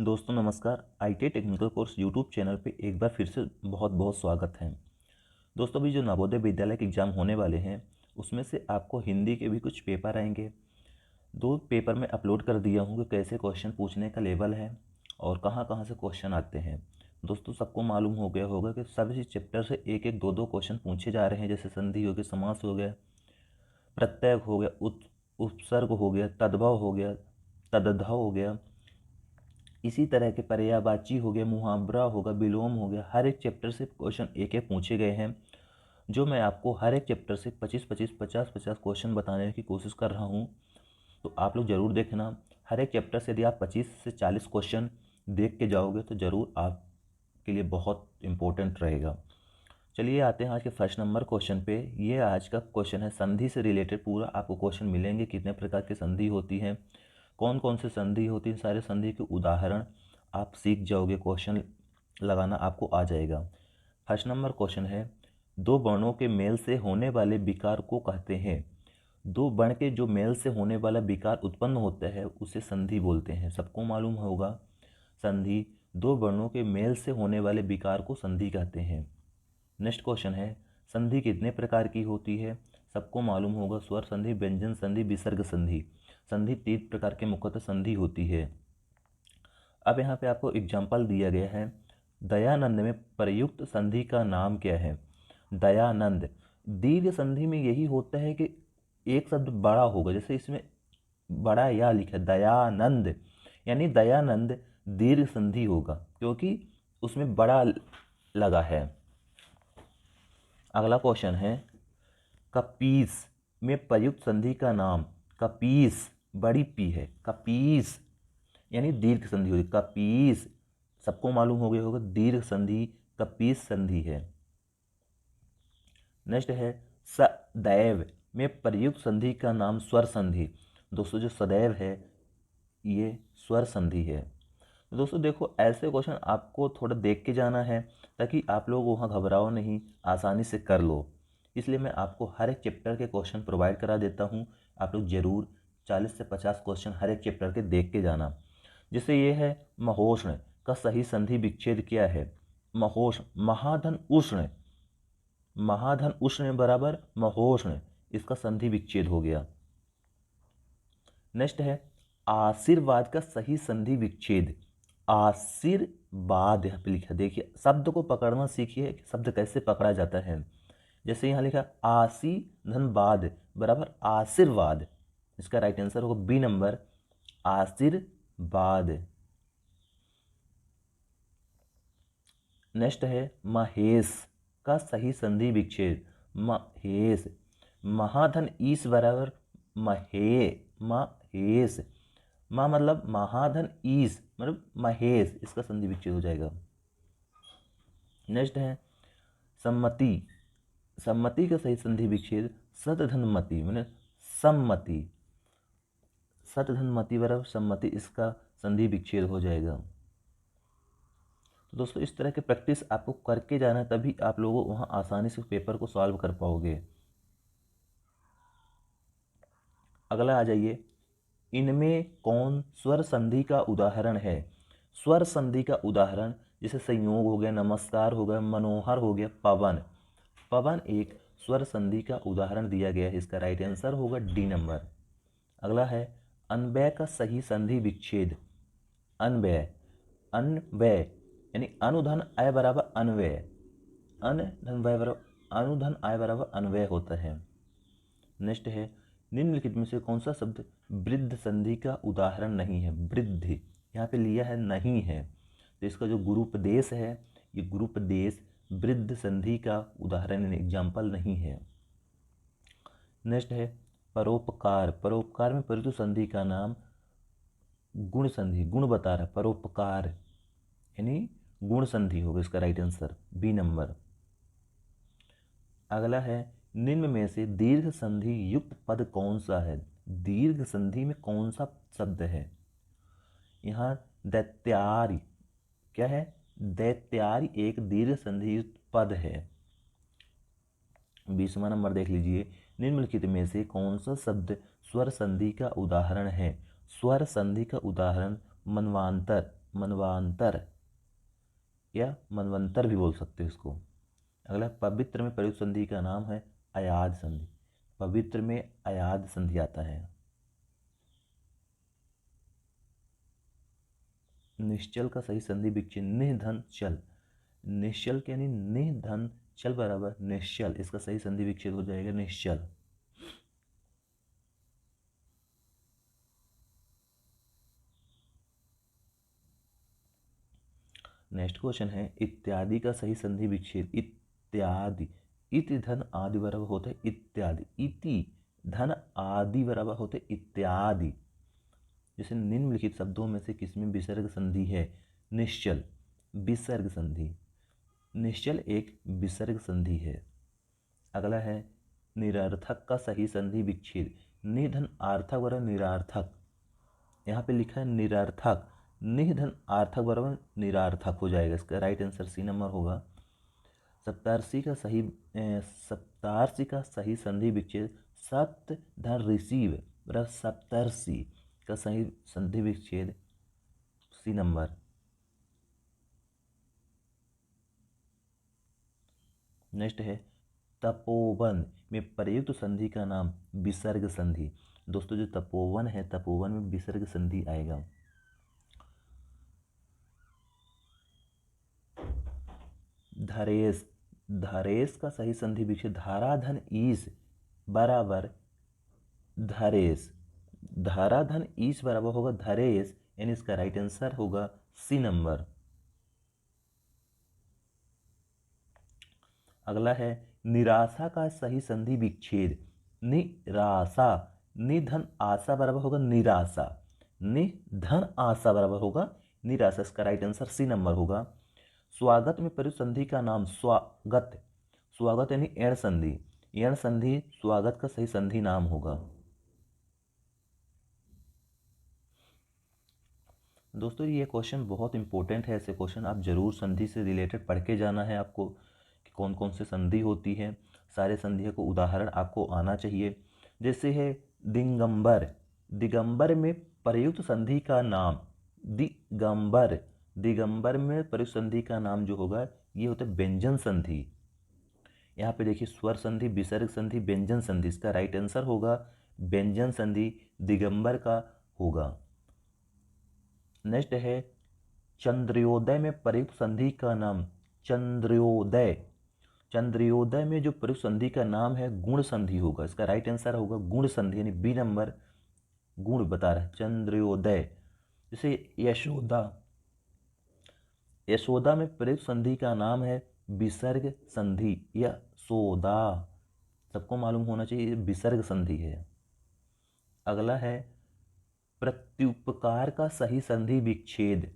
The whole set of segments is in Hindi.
दोस्तों नमस्कार। IT technical course YouTube channel पे एक बार फिर से बहुत बहुत स्वागत है। दोस्तों अभी जो नवोदय विद्यालय के एग्ज़ाम होने वाले हैं उसमें से आपको हिंदी के भी कुछ पेपर आएंगे। 2 पेपर में अपलोड कर दिया हूँ कि कैसे क्वेश्चन पूछने का लेवल है और कहाँ कहाँ से क्वेश्चन आते हैं। दोस्तों सबको मालूम हो गया होगा कि सभी चैप्टर से एक एक दो दो क्वेश्चन पूछे जा रहे हैं, जैसे संधि हो गया, समास हो गया, प्रत्यय हो गया, उपसर्ग हो गया, तद्भव हो गया, तद्भव हो गया, इसी तरह के पर्यायवाची हो गया, मुहावरा होगा, विलोम हो गया। हर एक चैप्टर से क्वेश्चन एक एक पूछे गए हैं, जो मैं आपको हर एक चैप्टर से 25-25, 50-50 क्वेश्चन बताने की कोशिश कर रहा हूं। तो आप लोग ज़रूर देखना। हर एक चैप्टर से यदि आप 25 से 40 क्वेश्चन देख के जाओगे तो ज़रूर आपके लिए बहुत इम्पोर्टेंट रहेगा। चलिए आते हैं आज के फर्स्ट नंबर क्वेश्चन पे। ये आज का क्वेश्चन है संधि से रिलेटेड। पूरा आपको क्वेश्चन मिलेंगे, कितने प्रकार की संधि होती हैं, कौन कौन से संधि होती हैं, सारे संधि के उदाहरण आप सीख जाओगे, क्वेश्चन लगाना आपको आ जाएगा। फर्स्ट नंबर क्वेश्चन है, दो वर्णों के मेल से होने वाले विकार को कहते हैं। दो वर्ण के जो मेल से होने वाला विकार उत्पन्न होता है उसे संधि बोलते हैं। सबको मालूम होगा संधि, दो वर्णों के मेल से होने वाले विकार को संधि कहते हैं। नेक्स्ट क्वेश्चन है, संधि कितने प्रकार की होती है। सबको मालूम होगा स्वर संधि, व्यंजन संधि, विसर्ग संधि। संधि 3 प्रकार के मुख्यतः संधि होती है। अब यहाँ पे आपको एग्जाम्पल दिया गया है, दयानंद में प्रयुक्त संधि का नाम क्या है। दयानंद, दीर्घ संधि में यही होता है कि एक शब्द बड़ा होगा, जैसे इसमें बड़ा या लिखा है दयानंद, यानी दयानंद दीर्घ संधि होगा क्योंकि उसमें बड़ा लगा है। अगला क्वेश्चन है, कपीस में प्रयुक्त संधि का नाम। कपीस बड़ी पी है, कपीस यानी दीर्घ संधि होगी। कपीस सबको मालूम हो गया होगा, दीर्घ संधि कपीस संधि है। नेक्स्ट है, सदैव में प्रयुक्त संधि का नाम स्वर संधि। दोस्तों जो सदैव है ये स्वर संधि है। तो दोस्तों देखो, ऐसे क्वेश्चन आपको थोड़ा देख के जाना है ताकि आप लोग वहाँ घबराओ नहीं, आसानी से कर लो। इसलिए मैं आपको हर एक चैप्टर के क्वेश्चन प्रोवाइड करा देता हूँ। आप लोग ज़रूर 40 से 50 क्वेश्चन हर एक चैप्टर के देख के जाना। जैसे ये है, महोष्ण का सही संधि विच्छेद क्या है। महोष्ण, महाधन उष्ण, महाधन उष्ण बराबर महोष्ण, इसका संधि विच्छेद हो गया। नेक्स्ट है, आशीर्वाद का सही संधि विच्छेद। आशीर्वाद यहाँ पे लिखा, देखिए शब्द को पकड़ना सीखिए, शब्द कैसे पकड़ा जाता है। जैसे यहाँ लिखा आशी धनबाद बराबर आशीर्वाद, इसका राइट आंसर होगा बी नंबर, आशीर्वाद। नेक्स्ट है, महेश का सही संधि विच्छेद। महेश, महाधन ईस बराबर महेश, मतलब महाधन ईस मतलब महेश, इसका संधि विच्छेद हो जाएगा। नेक्स्ट है, सम्मति, सम्मति का सही संधि विच्छेद सतधनमति मतलब सम्मति, सतधनमति बराबर सम्मति, इसका संधि विच्छेद हो जाएगा। तो दोस्तों इस तरह की प्रैक्टिस आपको करके जाना, तभी आप लोगों वहाँ आसानी से पेपर को सॉल्व कर पाओगे। अगला आ जाइए, इनमें कौन स्वर संधि का उदाहरण है। स्वर संधि का उदाहरण जैसे संयोग हो गया, नमस्कार हो गया, मनोहर हो गया, पवन। पवन एक स्वर संधि का उदाहरण दिया गया है, इसका राइट आंसर होगा डी नंबर। अगला है, अन्वय का सही संधि विच्छेद। अन्वय, अन्वय यानी अनुधन आय बराबर अन्वय, अनुधन बराबर अनुधन आय बराबर अन्वय होता है। नेक्स्ट है, निम्नलिखित में से कौन सा शब्द वृद्ध संधि का उदाहरण नहीं है। वृद्ध यहाँ पे लिया है नहीं है, तो इसका जो गुरूपदेश है, ये गुरूपदेश वृद्ध संधि का उदाहरण एग्जाम्पल नहीं है। नेक्स्ट है, परोपकार, परोपकार में प्रयुक्त संधि का नाम गुण संधि, गुण बता रहा है, परोपकार यानी गुण संधि होगा, इसका राइट आंसर बी नंबर। अगला है, निम्न में से दीर्घ संधि युक्त पद कौन सा है। दीर्घ संधि में कौन सा शब्द है। यहाँ दैत्यारी, क्या है, दैत्यारी एक दीर्घ संधि युक्त पद है। 20वां नंबर देख लीजिए, निम्नलिखित में से कौन सा शब्द स्वर संधि का उदाहरण है। स्वर संधि का उदाहरण मनवांतर, मनवांतर या मनवंतर भी बोल सकते हैं इसको। अगला, पवित्र में प्रयुक्त संधि का नाम है अयाद संधि। पवित्र में अयाद संधि आता है। निश्चल का सही संधि विच्छेद निधन चल। निश्चल के यानी निधन चल बराबर निश्चल, इसका सही संधि विच्छेद हो जाएगा निश्चल। नेक्स्ट क्वेश्चन है इत्यादि का सही संधि विच्छेद। इत्यादि, इति धन आदि बराबर होता है इत्यादि। इति धन आदि बराबर होते इत्यादि। जैसे निम्नलिखित शब्दों में से किसमें विसर्ग संधि है? निश्चल विसर्ग संधि। निश्चल एक विसर्ग संधि है। अगला है निरर्थक का सही संधि विच्छेद। निधन आर्थक बराबर निरार्थक। यहाँ पे लिखा है निरर्थक, निधन आर्थक बराबर निरार्थक हो जाएगा। इसका राइट आंसर सी नंबर होगा। सप्तार्षी का सही संधि विच्छेद सप्त धन रिसीव बराबर सप्तर्षि का सही संधि विच्छेद सी नंबर। नेक्स्ट है तपोवन में प्रयुक्त संधि का नाम विसर्ग संधि। दोस्तों जो तपोवन है, तपोवन में विसर्ग संधि आएगा। धरेश, धरेश का सही संधि विच्छेद धाराधन ईश बराबर धरेश। धाराधन ईश बराबर होगा धरेश, यानी इसका राइट आंसर होगा सी नंबर। अगला है निराशा का सही संधि विच्छेद। निराशा, निधन आशा बराबर होगा निराशा। निधन आशा बराबर होगा निराशा, इसका राइट आंसर सी नंबर होगा। स्वागत में प्रयुक्त संधि का नाम स्वागत। स्वागत यानी एण संधि। एण संधि स्वागत का सही संधि नाम होगा। दोस्तों ये क्वेश्चन बहुत इंपॉर्टेंट है। ऐसे क्वेश्चन आप जरूर संधि से रिलेटेड पढ़ के जाना है आपको कि कौन कौन से संधि होती है। सारे संधियों को उदाहरण आपको आना चाहिए। जैसे है दिगंबर। दिगंबर में प्रयुक्त संधि का नाम दिगंबर। दिगंबर में प्रयुक्त संधि का नाम जो होगा ये होता है व्यंजन संधि। यहाँ पे देखिए स्वर संधि, विसर्ग संधि, व्यंजन संधि। इसका राइट आंसर होगा व्यंजन संधि दिगंबर का होगा। नेक्स्ट है चंद्रोदय में प्रयुक्त संधि का नाम चंद्रोदय। चंद्रोदय में जो प्रयुक्त संधि का नाम है गुण संधि होगा। इसका राइट आंसर होगा गुण संधि, यानी बी नंबर गुण बता रहा है चंद्रोदय। जैसे यशोदा। यशोदा में प्रयुक्त संधि का नाम है विसर्ग संधि। यशोदा सबको मालूम होना चाहिए विसर्ग संधि है। अगला है प्रत्युपकार का सही संधि विच्छेद।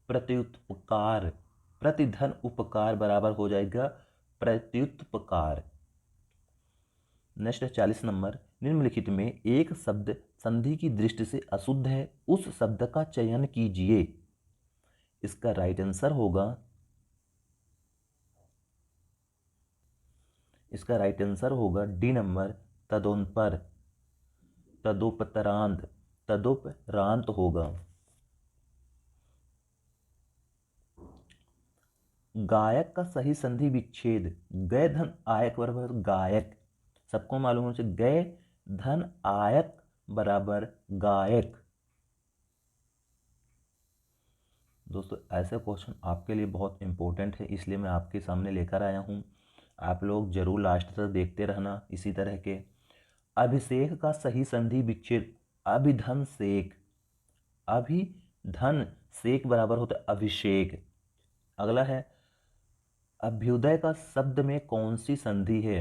प्रत्युपकार, प्रतिधन उपकार बराबर हो जाएगा प्रत्युपकार। नेक्स्ट है 40 नंबर। निम्नलिखित में एक शब्द संधि की दृष्टि से अशुद्ध है, उस शब्द का चयन कीजिए। इसका राइट आंसर होगा, इसका राइट आंसर होगा डी नंबर तदोपंतर। तदोपरांत, तदोपरांत होगा। गायक का सही संधि विच्छेद गय धन आयक बराबर गायक। सबको मालूम है गय धन आयक बराबर गायक। दोस्तों ऐसे क्वेश्चन आपके लिए बहुत इंपॉर्टेंट है, इसलिए मैं आपके सामने लेकर आया हूँ। आप लोग जरूर लास्ट तक देखते रहना इसी तरह के। अभिषेक का सही संधि विच्छेद अभिधन सेक। अभिधन सेक बराबर होता है अभिषेक। अगला है अभ्युदय का शब्द में कौन सी संधि है?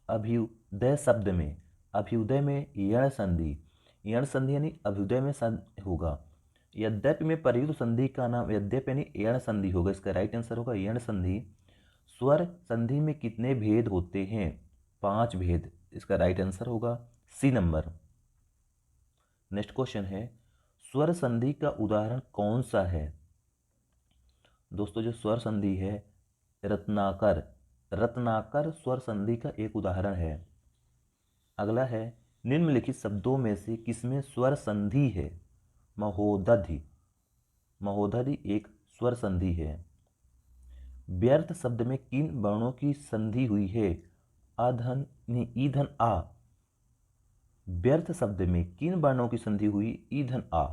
अभ्युदय शब्द में, अभ्युदय में यण संधि। यण संधि यानी अभ्युदय में संधि होगा। यद्यपि में प्रयुक्त संधि का नाम यद्यपि यानी यण संधि होगा। इसका राइट आंसर होगा यण संधि। स्वर संधि में कितने भेद होते हैं? 5 भेद। इसका राइट आंसर होगा सी नंबर। नेक्स्ट क्वेश्चन है स्वर संधि का उदाहरण कौन सा है? दोस्तों जो स्वर संधि है रत्नाकर। रत्नाकर स्वर संधि का एक उदाहरण है। अगला है निम्नलिखित शब्दों में से किसमें स्वर संधि है? महोदधि। महोदधि एक स्वर संधि है। व्यर्थ शब्द में किन वर्णों की संधि हुई है? आधन ईधन आ। व्यर्थ शब्द में किन वर्णों की संधि हुई? ईधन आ।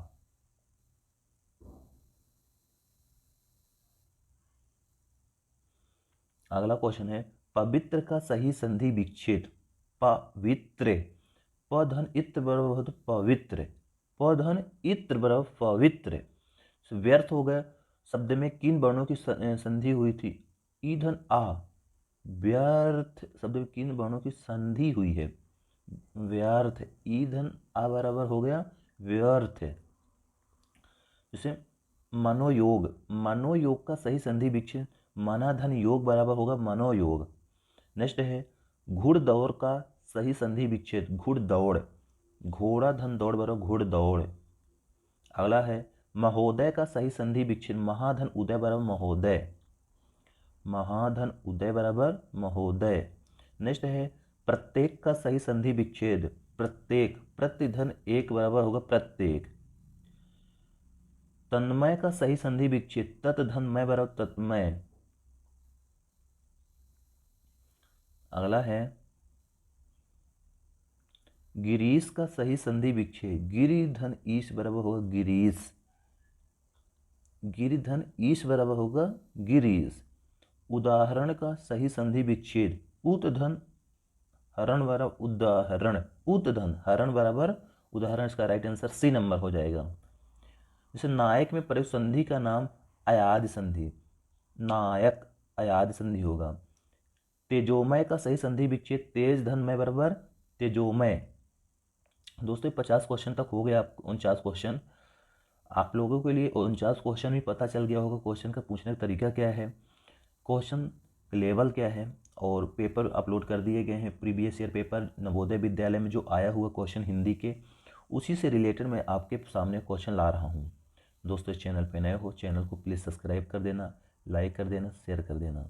अगला क्वेश्चन है, पवित्र का सही संधि विच्छेद। पवित्र, पधन इत्र बराबर पवित्र, पधन इत्र बराबर पवित्र। व्यर्थ हो गया, शब्द में किन वर्णों की संधि हुई थी? ईधन आ। व्यर्थ शब्द में किन वर्णों की संधि हुई है? व्यर्थ, ईधन आ बराबर हो गया व्यर्थ। जैसे मनोयोग, मनोयोग का सही संधि विच्छेद मनाधन योग बराबर होगा मनोयोग। नेक्स्ट है घुड़दौड़ का सही संधि विच्छेद। घुड़दौड़, घोड़ा धन दौड़ बराबर घुड़दौड़। अगला है महोदय का सही संधि विच्छेद। महाधन उदय बराबर महोदय, महाधन उदय बराबर महोदय। नेक्स्ट है प्रत्येक का सही संधि विच्छेद। प्रत्येक, प्रतिधन एक बराबर होगा प्रत्येक। तन्मय का सही संधि विच्छेद। तत्धन मय बराबर तत्मय। अगला है गिरीश का सही संधि विच्छेद। गिरि धन ईश बराबर होगा गिरीश, गिरि धन ईश बराबर होगा गिरीश। उदाहरण का सही संधि विच्छेद। उत धन हरण बराबर उदाहरण, उत धन हरण बराबर उदाहरण। इसका राइट आंसर सी नंबर हो जाएगा। जैसे नायक में प्रयुक्त संधि का नाम अयाद संधि। नायक अयाद संधि होगा। तेजोमय का सही संधि विच्छेद। तेज धन मय बराबर तेजोमय। दोस्तों 50 क्वेश्चन तक हो गया, 49 क्वेश्चन आप लोगों के लिए। 49 क्वेश्चन भी पता चल गया होगा क्वेश्चन का पूछने का तरीका क्या है, क्वेश्चन लेवल क्या है, और पेपर अपलोड कर दिए गए हैं। Previous year paper Navodaya Vidyalaya में जो आया हुआ क्वेश्चन हिंदी के, उसी से रिलेटेड मैं आपके सामने क्वेश्चन ला रहा हूँ। दोस्तों इस चैनल पर नए हो, चैनल को प्लीज़ सब्सक्राइब कर देना, लाइक कर देना, शेयर कर देना।